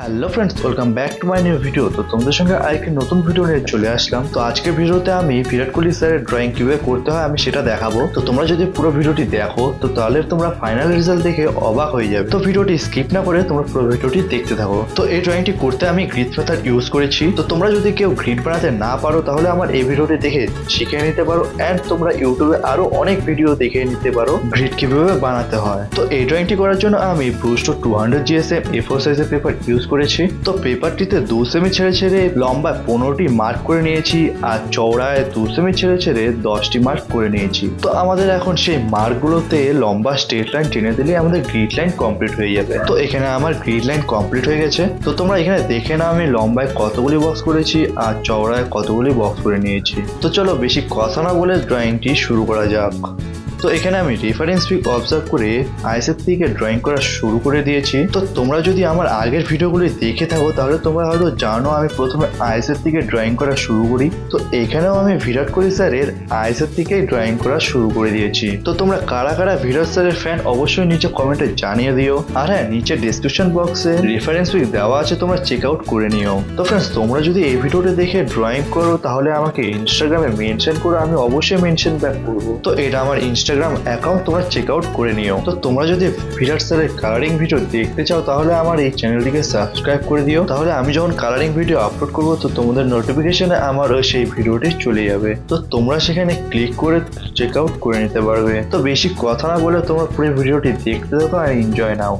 Hello friends, welcome back to my new video. তো তোমাদের সঙ্গে আরেকটি নতুন ভিডিও নিয়ে চলে আসলাম। তো আজকের ভিডিওতে আমি বিরাট কোহলি স্যারের ড্রয়িং কিভাবে করতে হয় আমি সেটা দেখাবো। তো তোমরা যদি পুরো ভিডিওটি দেখো তো তাহলে তোমরা ফাইনাল রেজাল্ট দেখে অবাক হয়ে যাবে। তো ভিডিওটি স্কিপ না করে তোমরা পুরো ভিডিওটি দেখতে থাকো। তো এই ড্রয়িংটি করতে আমি গ্রিড মেথড ইউজ করেছি। তো তোমরা যদি কেউ গ্রিড বানাতে না পারো তাহলে আমার এই ভিডিওটি দেখে শিখে নিতে পারো, অ্যান্ড তোমরা ইউটিউবে আরো অনেক ভিডিও দেখে নিতে পারো গ্রিড কিভাবে বানাতে হয়। তো এই ড্রয়িংটি করার জন্য আমি ব্রুস্টো 200 GSM A4 সাইজের পেপার ইউজ করেছি। তো পেপারটিতে 2 সেমি ছেড়ে ছেড়ে লম্বায় 15টি মার্ক করে নিয়েছি, আর চওড়ায় 2 সেমি ছেড়ে ছেড়ে 10টি মার্ক করে নিয়েছি। তো আমাদের এখন সেই মার্কগুলোতে লম্বা স্ট্রেট লাইন টেনে দিলে আমাদের গ্রিড লাইন কমপ্লিট হয়ে যাবে। তো এখানে আমার গ্রিড লাইন কমপ্লিট হয়ে গেছে। তো তোমরা এখানে দেখে নাও আমি লম্বায় কতগুলি বক্স করেছি আর চওড়ায় কতগুলি বক্স করে নিয়েছি। তো চলো বেশি কথা না বলে ড্রয়িংটি শুরু করা যাক। তো এখানে আমি রেফারেন্স পিক অবজার্ভ করে আইএসএফ থেকে ড্রয়িং করা শুরু করে দিয়েছি। তো তোমরা যদি আমার আগের ভিডিওগুলি দেখে থাকো তাহলে তোমরা হয়তো জানো আমি প্রথমে আইএসএফ থেকে ড্রয়িং করা শুরু করি। তো এখানেও আমি বিরাট কোহলি স্যারের আইএসএফ থেকে ড্রয়িং করা শুরু করে দিয়েছি। তো তোমরা কারা কারা বিরাট স্যারের ফ্যান অবশ্যই নিচে কমেন্টে জানিয়ে দিও। আর হ্যাঁ, নিচে ডিসক্রিপশন বক্সে রেফারেন্স পিক দেওয়া আছে, তোমরা চেক আউট করে নিও। তো ফ্রেন্ডস, তোমরা যদি এই ভিডিওটি দেখে ড্রয়িং করো তাহলে আমাকে ইনস্টাগ্রামে মেনশন করো, আমি অবশ্যই মেনশন ব্যাক করবো। তো এটা আমার ইনস্টাগ্রাম অ্যাকাউন্ট, তোমরা চেক আউট করে নিও। তো তোমরা যদি বিরাট স্যারের কালারিং ভিডিও দেখতে চাও তাহলে আমার এই চ্যানেলটিকে সাবস্ক্রাইব করে দিও। তাহলে আমি যখন কালারিং ভিডিও আপলোড করবো তো তোমাদের নোটিফিকেশনে আমার সেই ভিডিওটি চলে যাবে। তো তোমরা সেখানে ক্লিক করে চেক আউট করে নিতে পারবে। তো বেশি কথা না বলে তোমরা পুরো ভিডিওটি দেখতে থাকো আর এনজয় নাও।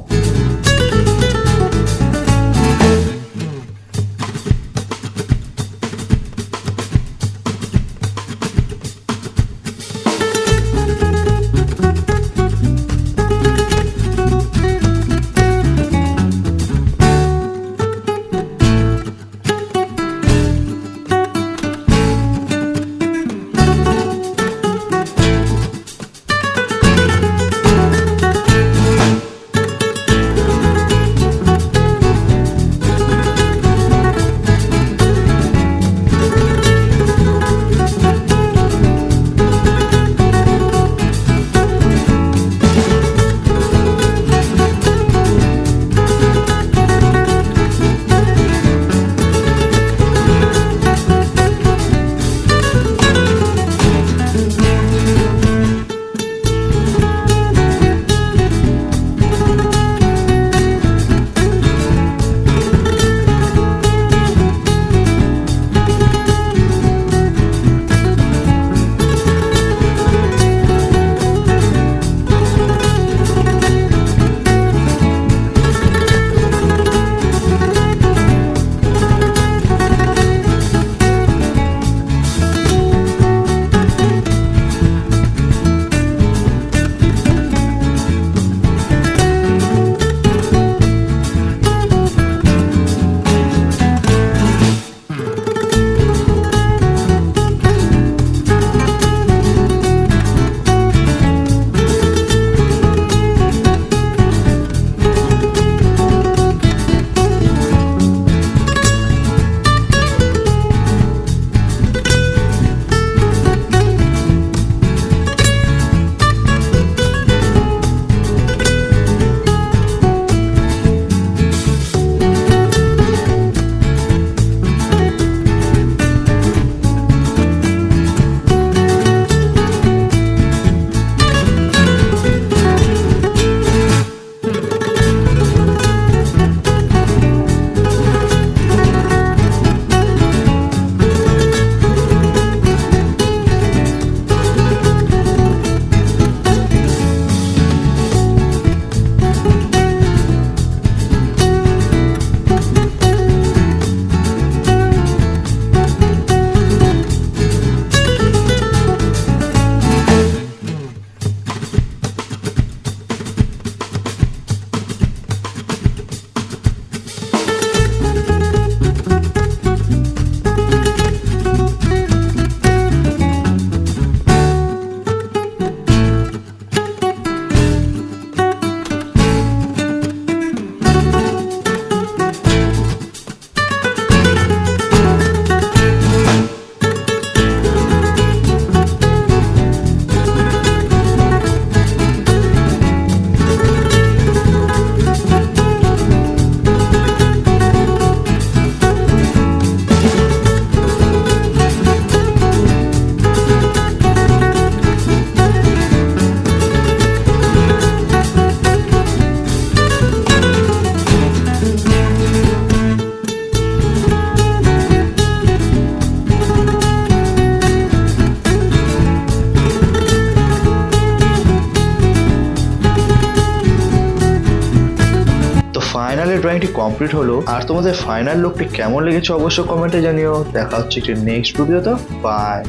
ফাইনালি ড্রয়িংটি কমপ্লিট হলো। আর তোমাদের ফাইনাল লুকটি কেমন লেগেছে অবশ্যই কমেন্টে জানিও। দেখা হচ্ছে একটি নেক্সট ভিডিওতে। বাই।